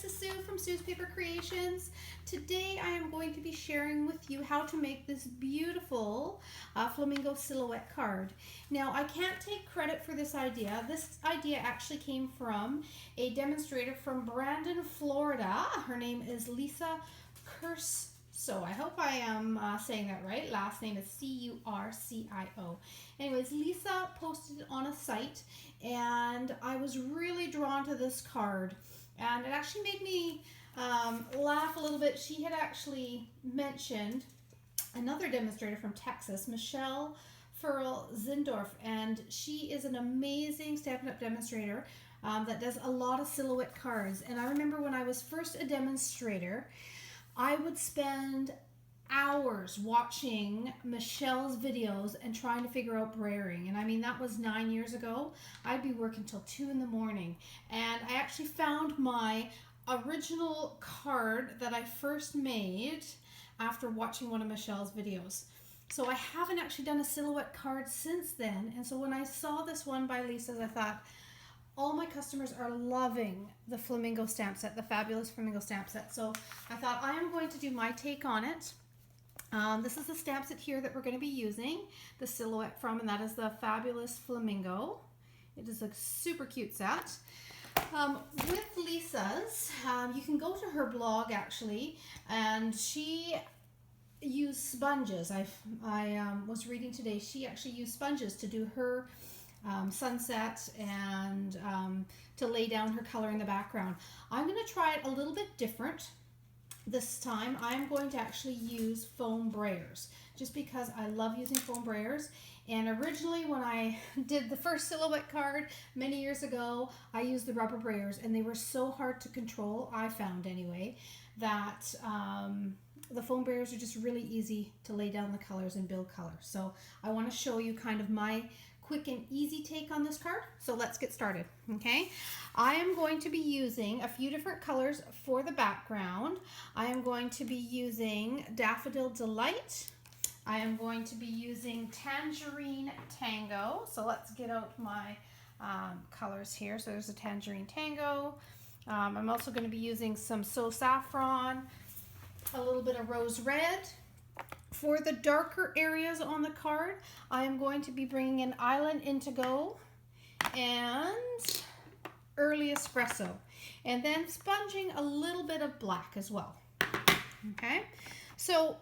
this is Sue from Sue's Paper Creations. Today I am going to be sharing with you how to make this beautiful flamingo silhouette card. Now I can't take credit for this idea. This idea actually came from a demonstrator from Brandon, Florida. Her name is Lisa Curcio. I hope I am saying that right. Last name is Curcio. Anyways, Lisa posted it on a site and I was really drawn to this card. And it actually made me laugh a little bit. She had actually mentioned another demonstrator from Texas, Michelle Zindorf, and she is an amazing Stampin' Up! Demonstrator that does a lot of silhouette cards. And I remember when I was first a demonstrator, I would spend hours watching Michelle's videos and trying to figure out brayering. And I mean, that was 9 years ago. I'd be working till 2 in the morning. And I actually found my original card that I first made after watching one of Michelle's videos. So I haven't actually done a silhouette card since then. And so when I saw this one by Lisa's, I thought, all my customers are loving the Flamingo Stamp Set, the fabulous Flamingo Stamp Set. So I thought I am going to do my take on it. This is the stamp set here that we're going to be using the silhouette from, and that is the fabulous Flamingo. It is a super cute set. With Lisa's, you can go to her blog actually, and she used sponges. I was reading today, she actually used sponges to do her sunset and to lay down her color in the background. I'm going to try it a little bit different. This time I'm going to actually use foam brayers just because I love using foam brayers. And originally when I did the first silhouette card many years ago, I used the rubber brayers and they were so hard to control, I found anyway, that the foam brayers are just really easy to lay down the colors and build color. So I want to show you kind of my quick and easy take on this card. So let's get started. Okay, I am going to be using a few different colors for the background. I am going to be using Daffodil Delight. I am going to be using Tangerine Tango. So let's get out my colors here. So there's a Tangerine Tango. I'm also going to be using some So Saffron, a little bit of Rose Red. For the darker areas on the card, I am going to be bringing in Island Indigo and Early Espresso, and then sponging a little bit of black as well. Okay, so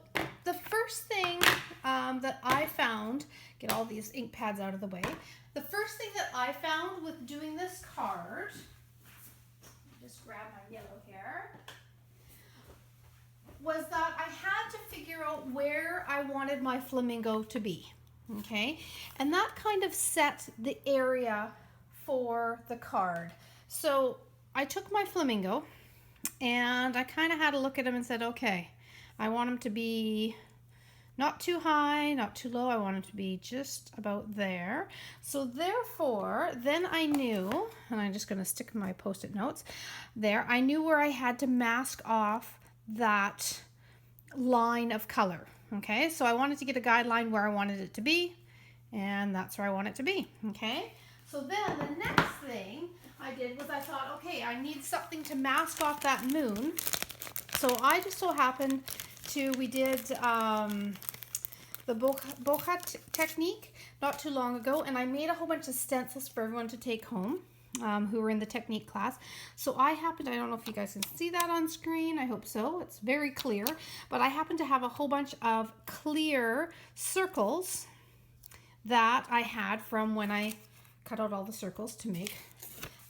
the first thing that I found, get all these ink pads out of the way, the first thing that I found with doing this card, just grab my yellow here, was that I had to figure out where I wanted my flamingo to be, okay? And that kind of set the area for the card. So I took my flamingo and I kind of had a look at him and said, okay, I want him to be not too high, not too low. I want him to be just about there. So therefore, then I knew, and I'm just gonna stick my Post-it notes there, I knew where I had to mask off that line of color. Okay, so I wanted to get a guideline where I wanted it to be, and that's where I want it to be. Okay, so then the next thing I did was I thought, okay, I need something to mask off that moon. So I just so happened to, we did the bokeh technique not too long ago, and I made a whole bunch of stencils for everyone to take home who were in the technique class. So I happened, I don't know if you guys can see that on screen, I hope so, it's very clear, but I happen to have a whole bunch of clear circles that I had from when I cut out all the circles to make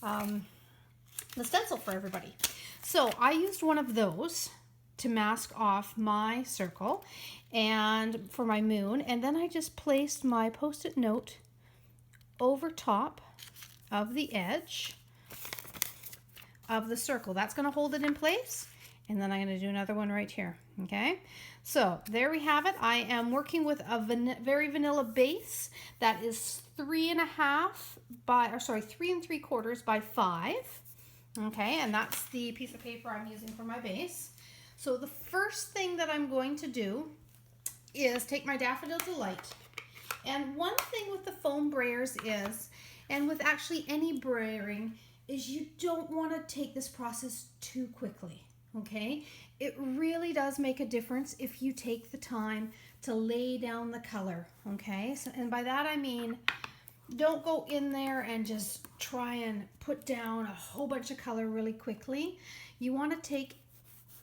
the stencil for everybody. So I used one of those to mask off my circle and for my moon, and then I just placed my Post-it note over top of the edge of the circle. That's going to hold it in place, and then I'm going to do another one right here. Okay, so there we have it. I am working with a very vanilla base that is 3 3¾ by 5. Okay, and that's the piece of paper I'm using for my base. So the first thing that I'm going to do is take my Daffodil Delight, and one thing with the foam brayers is, and with actually any brayering, is you don't want to take this process too quickly, okay? It really does make a difference if you take the time to lay down the color, okay? So, and by that I mean, don't go in there and just try and put down a whole bunch of color really quickly. You want to take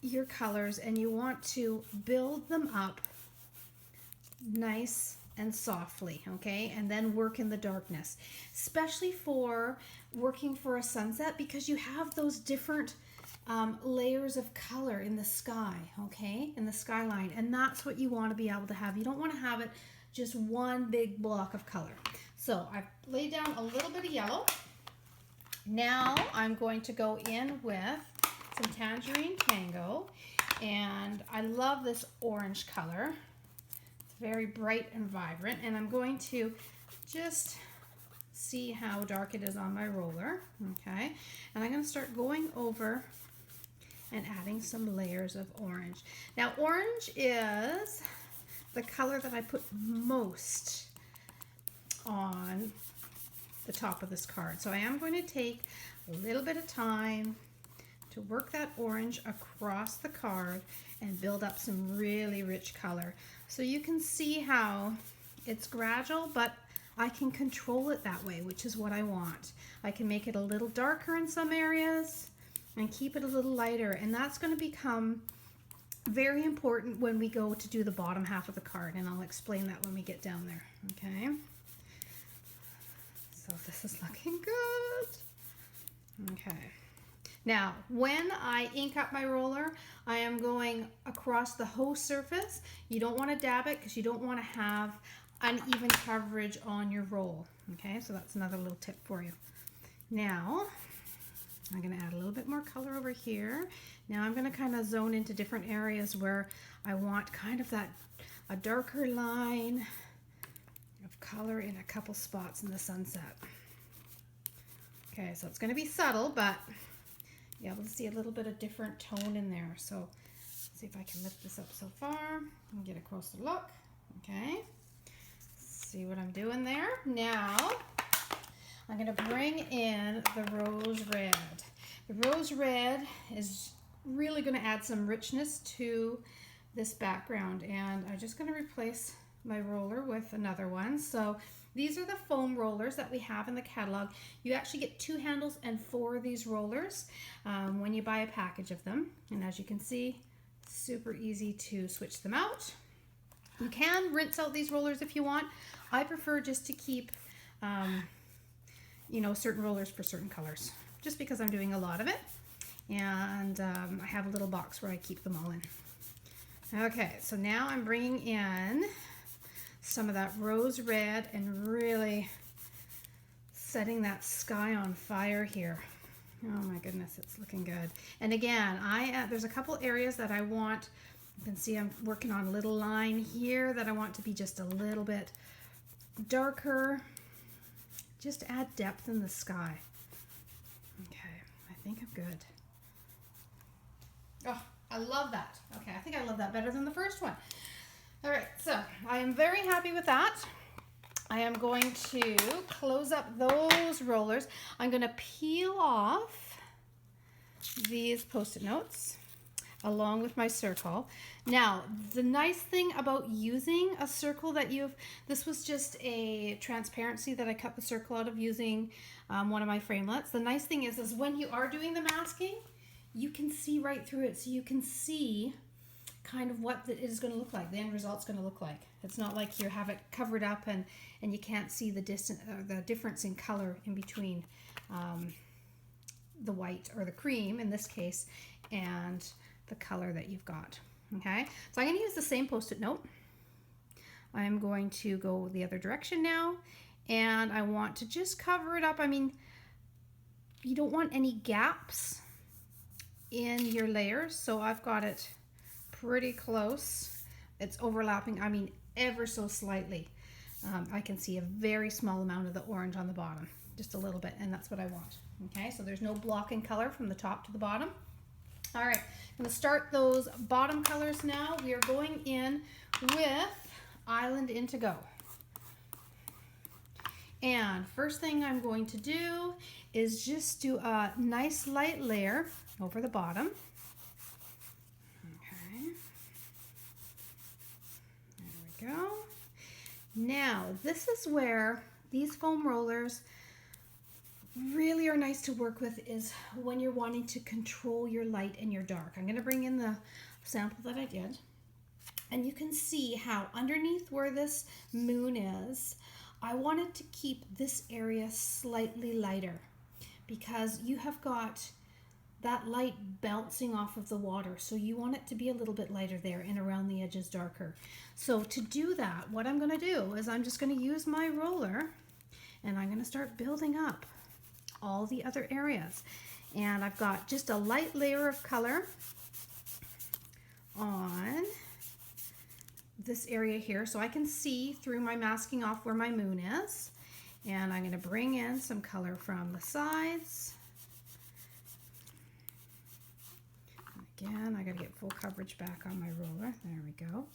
your colors and you want to build them up nice and softly, okay? And then work in the darkness, especially for working for a sunset, because you have those different layers of color in the sky, okay? In the skyline, and that's what you want to be able to have. You don't want to have it just one big block of color. So I've laid down a little bit of yellow. Now I'm going to go in with some Tangerine Tango, and I love this orange color. It's very bright and vibrant, and I'm going to just see how dark it is on my roller, okay? And I'm going to start going over and adding some layers of orange. Now, orange is the color that I put most on the top of this card. So I am going to take a little bit of time to work that orange across the card and build up some really rich color. So you can see how it's gradual, but I can control it that way, which is what I want. I can make it a little darker in some areas and keep it a little lighter, and that's going to become very important when we go to do the bottom half of the card, and I'll explain that when we get down there, okay? So this is looking good. Okay. Now, when I ink up my roller, I am going across the whole surface. You don't want to dab it because you don't want to have uneven coverage on your roll. Okay, so that's another little tip for you. Now, I'm going to add a little bit more color over here. Now I'm going to kind of zone into different areas where I want kind of that, a darker line of color in a couple spots in the sunset. Okay, so it's going to be subtle, but you'll be able to see a little bit of different tone in there. So let's see if I can lift this up so far and get a closer look. Okay, see what I'm doing there. Now I'm going to bring in the rose red. The rose red is really going to add some richness to this background, and I'm just going to replace my roller with another one. So these are the foam rollers that we have in the catalog. You actually get 2 handles and 4 of these rollers when you buy a package of them. And as you can see, super easy to switch them out. You can rinse out these rollers if you want. I prefer just to keep, you know, certain rollers for certain colors, just because I'm doing a lot of it. And I have a little box where I keep them all in. Okay, so now I'm bringing in some of that rose red and really setting that sky on fire here. Oh my goodness, it's looking good. And again, there's a couple areas that I want, you can see I'm working on a little line here that I want to be just a little bit darker, just to add depth in the sky. Okay, I think I'm good. Oh, I love that. Okay, I think I love that better than the first one. All right, so I am very happy with that. I am going to close up those rollers. I'm going to peel off these Post-it notes along with my circle. Now, the nice thing about using a circle that this was just a transparency that I cut the circle out of using one of my framelits. The nice thing is when you are doing the masking, you can see right through it, so you can see kind of what it is going to look like, the end result's going to look like. It's not like you have it covered up and you can't see the difference in color in between the white or the cream in this case and the color that you've got. Okay, so I'm going to use the same Post-it note. I'm going to go the other direction now, and I want to just cover it up. I mean, you don't want any gaps in your layers, so I've got it pretty close. It's overlapping, I mean, ever so slightly. I can see a very small amount of the orange on the bottom, just a little bit, and that's what I want. Okay, so there's no blocking color from the top to the bottom. All right, I'm going to start those bottom colors now. We are going in with Island Indigo. And first thing I'm going to do is just do a nice light layer over the bottom. Okay. There we go. Now, this is where these foam rollers really are nice to work with, is when you're wanting to control your light and your dark. I'm going to bring in the sample that I did. And you can see how underneath where this moon is, I wanted to keep this area slightly lighter because you have got that light bouncing off of the water. So you want it to be a little bit lighter there and around the edges darker. So to do that, what I'm going to do is I'm just going to use my roller and I'm going to start building up all the other areas. And I've got just a light layer of color on this area here so I can see through my masking off where my moon is. And I'm going to bring in some color from the sides. Again, I got to get full coverage back on my roller. There we go.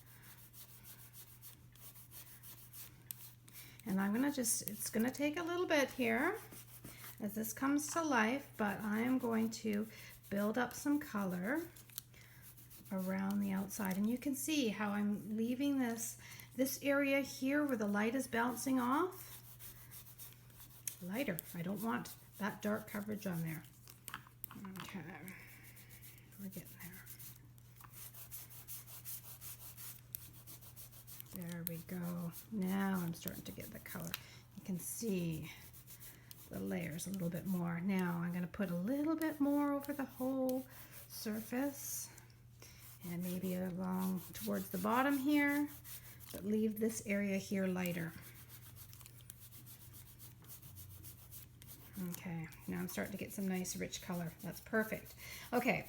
And I'm going to just, it's going to take a little bit here as this comes to life, but I am going to build up some color around the outside. And you can see how I'm leaving this area here where the light is bouncing off lighter. I don't want that dark coverage on there. Okay, we're getting there. There we go. Now I'm starting to get the color. You can see the layers a little bit more. Now I'm going to put a little bit more over the whole surface and maybe along towards the bottom here, but leave this area here lighter. Okay, now I'm starting to get some nice rich color. That's perfect. Okay,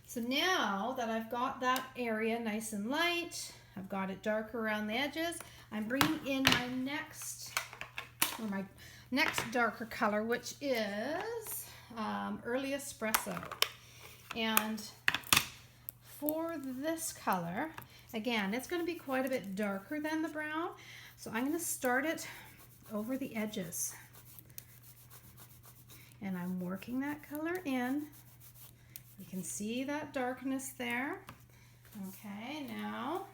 so now that I've got that area nice and light, I've got it darker around the edges, I'm bringing in my next darker color, which is early espresso. And for this color, again, it's going to be quite a bit darker than the brown, so I'm going to start it over the edges. And I'm working that color in. You can see that darkness there. Okay, now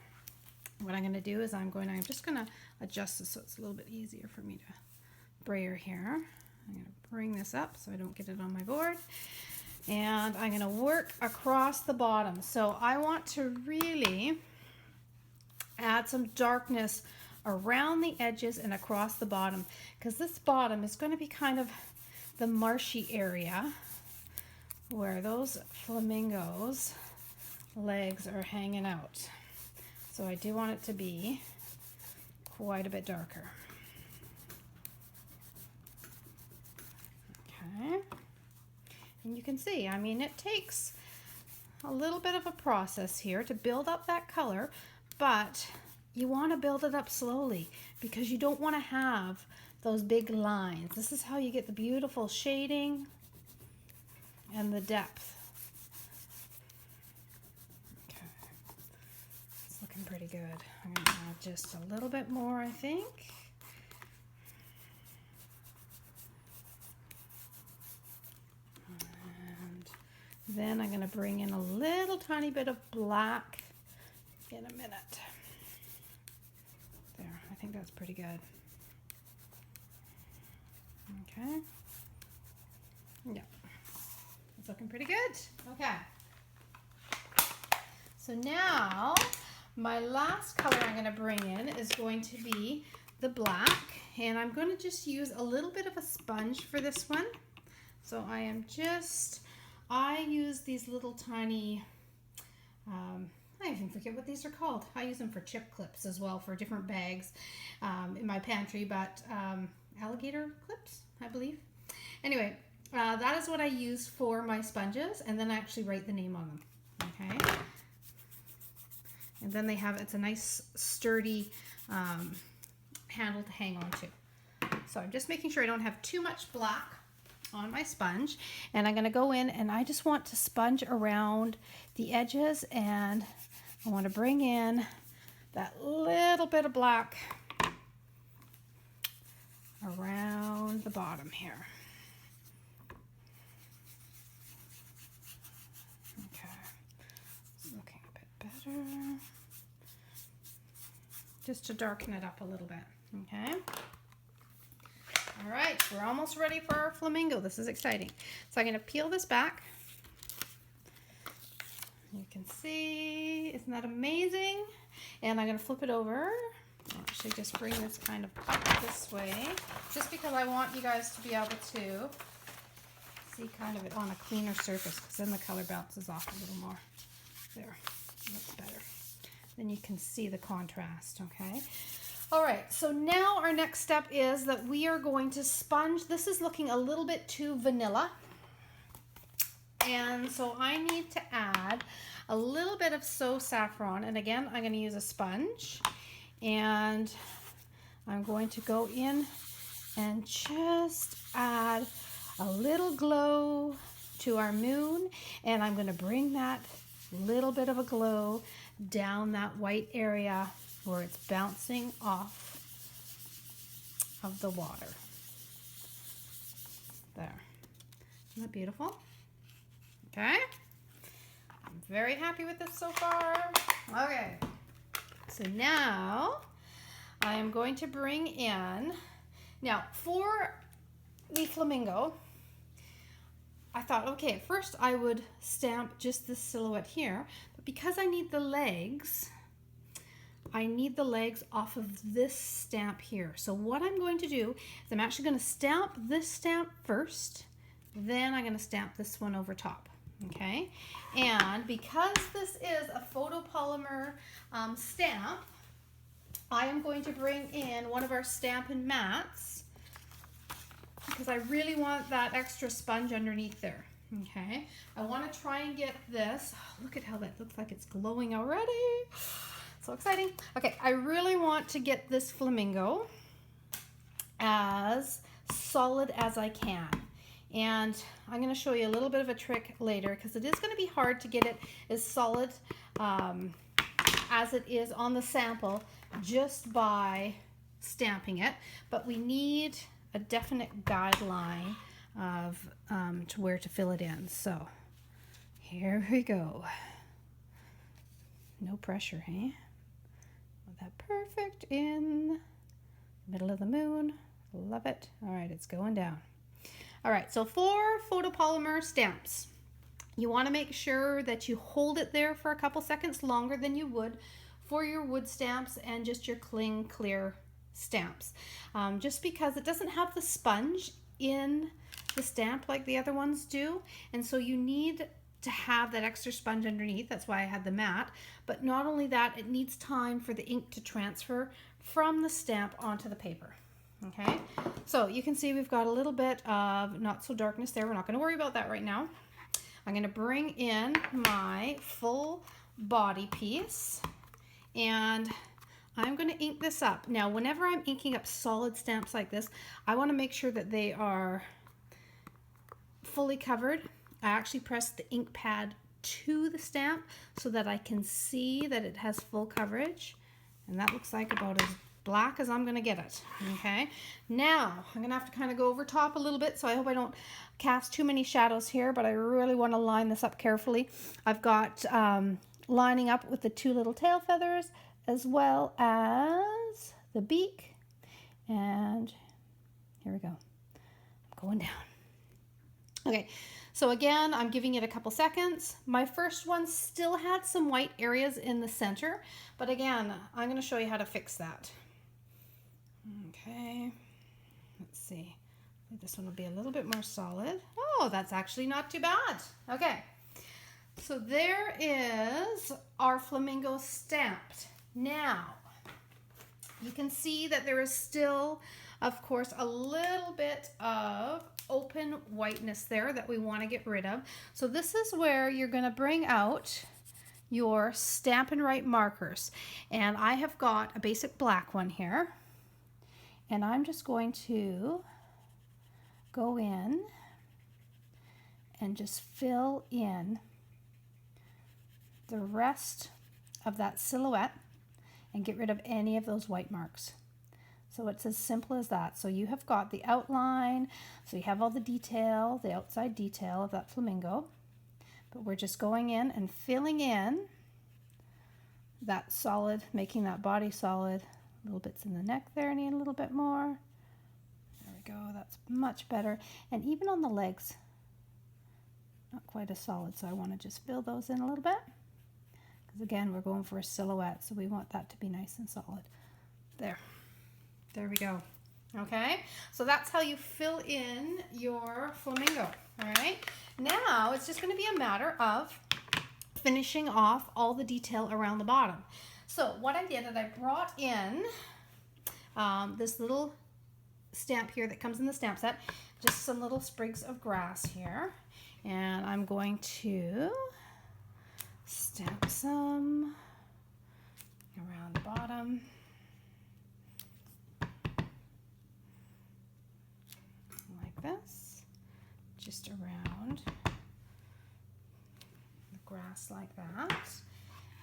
what I'm going to do is I'm just going to adjust this so it's a little bit easier for me to brayer here. I'm going to bring this up so I don't get it on my board. And I'm going to work across the bottom. So I want to really add some darkness around the edges and across the bottom, because this bottom is going to be kind of the marshy area where those flamingos' legs are hanging out. So I do want it to be quite a bit darker. Okay. And you can see, I mean, it takes a little bit of a process here to build up that color, but you want to build it up slowly because you don't want to have those big lines. This is how you get the beautiful shading and the depth. Okay, it's looking pretty good. I'm going to add just a little bit more, I think. And then I'm going to bring in a little tiny bit of black in a minute. There, I think that's pretty good. Okay. Yeah, it's looking pretty good. Okay. So now my last color I'm going to bring in is going to be the black, and I'm going to just use a little bit of a sponge for this one. So I use these little tiny, I even forget what these are called. I use them for chip clips as well for different bags in my pantry, but alligator clips, I believe. Anyway, that is what I use for my sponges, and then I actually write the name on them. Okay. And then it's a nice sturdy handle to hang on to. So I'm just making sure I don't have too much black on my sponge, and I'm going to go in and I just want to sponge around the edges, and I want to bring in that little bit of black around the bottom here. Okay, it's looking a bit better. Just to darken it up a little bit, okay? All right, we're almost ready for our flamingo. This is exciting. So I'm going to peel this back. You can see, isn't that amazing? And I'm going to flip it over. I'll actually just bring this kind of up this way, just because I want you guys to be able to see kind of it on a cleaner surface, because then the color bounces off a little more. There, that's better. Then you can see the contrast, okay? All right, so now our next step is that we are going to sponge. This is looking a little bit too vanilla. And so I need to add a little bit of So Saffron. And again, I'm going to use a sponge. And I'm going to go in and just add a little glow to our moon. And I'm going to bring that little bit of a glow down that white area where it's bouncing off of the water. There. Isn't that beautiful? Okay. I'm very happy with this so far. Okay. So now I am going to bring in, now for the flamingo, I thought, okay, at first I would stamp just this silhouette here, but because I need the legs off of this stamp here. So what I'm going to do is I'm actually going to stamp this stamp first, then I'm going to stamp this one over top, okay? And because this is a photopolymer stamp, I am going to bring in one of our Stampin' Mats, because I really want that extra sponge underneath there, okay? I want to try and get this, oh, look at how that looks like it's glowing already. So exciting. Okay, I really want to get this flamingo as solid as I can. And I'm going to show you a little bit of a trick later, because it is going to be hard to get it as solid as it is on the sample just by stamping it. But we need a definite guideline of to where to fill it in. So here we go. No pressure, hey? That perfect in the middle of the moon. Love it. All right, it's going down. All right, so for photopolymer stamps, you want to make sure that you hold it there for a couple seconds longer than you would for your wood stamps and just your cling clear stamps. Just because it doesn't have the sponge in the stamp like the other ones do, and so you need to have that extra sponge underneath. That's why I had the mat. But not only that, it needs time for the ink to transfer from the stamp onto the paper. Okay, so you can see we've got a little bit of not so darkness there. We're not going to worry about that right now. I'm going to bring in my full body piece and I'm going to ink this up. Now, whenever I'm inking up solid stamps like this, I want to make sure that they are fully covered. I actually press the ink pad to the stamp so that I can see that it has full coverage. And that looks like about as black as I'm going to get it. Okay, now I'm going to have to kind of go over top a little bit, so I hope I don't cast too many shadows here, but I really want to line this up carefully. I've got lining up with the two little tail feathers as well as the beak. And here we go. I'm going down. Okay, so again, I'm giving it a couple seconds. My first one still had some white areas in the center, but again, I'm going to show you how to fix that. Okay, let's see. This one will be a little bit more solid. Oh, that's actually not too bad. Okay, so there is our flamingo stamped. Now, you can see that there is still, of course, a little bit of open whiteness there that we want to get rid of. So this is where you're going to bring out your Stampin' Write markers. And I have got a basic black one here. And I'm just going to go in and just fill in the rest of that silhouette and get rid of any of those white marks. So it's as simple as that. So you have got the outline, so you have all the detail, the outside detail of that flamingo, but we're just going in and filling in that solid, making that body solid. Little bits in the neck there, need a little bit more. There we go, that's much better. And even on the legs, not quite as solid, so I want to just fill those in a little bit. Because again, we're going for a silhouette, so we want that to be nice and solid. There we go. Okay, so that's how you fill in your flamingo. All right, now it's just going to be a matter of finishing off all the detail around the bottom. So what I did is I brought in this little stamp here that comes in the stamp set, just some little sprigs of grass here, and I'm going to stamp some around the bottom. Like this, just around the grass like that.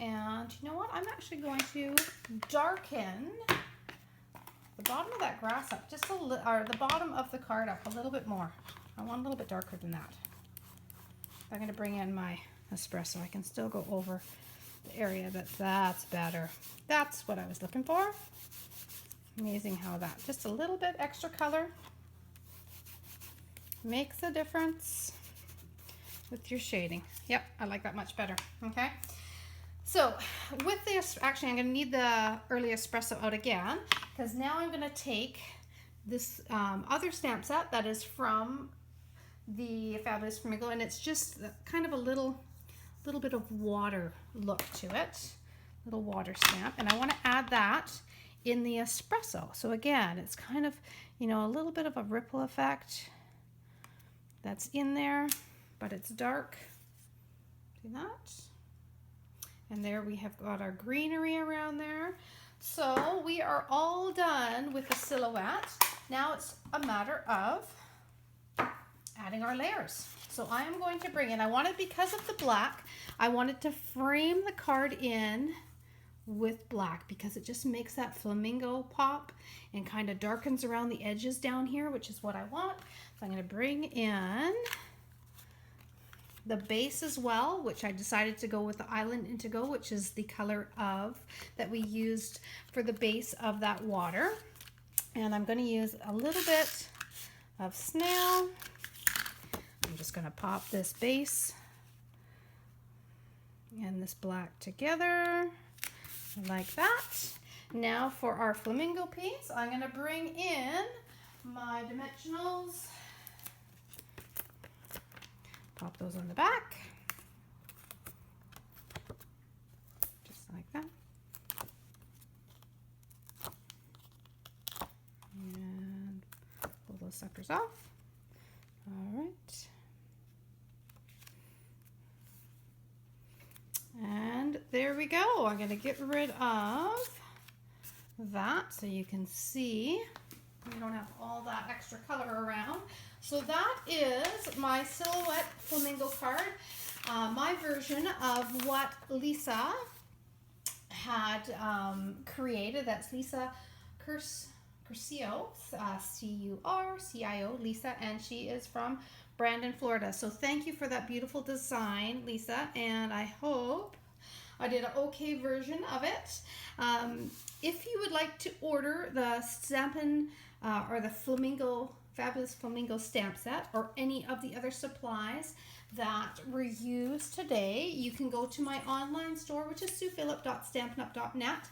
And you know what? I'm actually going to darken the bottom of that grass up just a little, or the bottom of the card up a little bit more. I want a little bit darker than that. I'm going to bring in my espresso. I can still go over the area, but that's better. That's what I was looking for. Amazing how that, just a little bit extra color makes a difference with your shading. Yep, I like that much better. Okay. So with this, actually I'm going to need the early espresso out again, because now I'm going to take this other stamp set that is from the Fabulous Flamingo, and it's just kind of a little bit of water look to it, little water stamp, and I want to add that in the espresso. So again, it's kind of, you know, a little bit of a ripple effect that's in there, but it's dark. See that? And there we have got our greenery around there. So we are all done with the silhouette. Now it's a matter of adding our layers. So I am going to bring in, I wanted, because of the black, I wanted to frame the card in with black because it just makes that flamingo pop and kind of darkens around the edges down here, which is what I want. So I'm going to bring in the base as well, which I decided to go with the Island Indigo, which is the color of that we used for the base of that water. And I'm going to use a little bit of snail. I'm just going to pop this base and this black together like that. Now for our flamingo piece, I'm going to bring in my dimensionals. Pop those on the back, just like that. And pull those suckers off. All right. And there we go. I'm going to get rid of that so you can see we don't have all that extra color around. So that is my silhouette flamingo card, my version of what Lisa had created. That's Lisa Curcio, C-U-R-C-I-O, Lisa, and she is from Brandon, Florida. So thank you for that beautiful design, Lisa, and I hope I did an okay version of it. If you would like to order the Stampin' or the Fabulous Flamingo Stamp Set or any of the other supplies that were used today, you can go to my online store, which is suephillip.stampinup.net.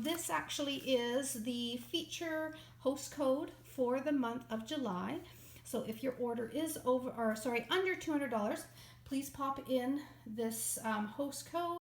This actually is the feature host code for the month of July. So if your order is under $200, please pop in this host code.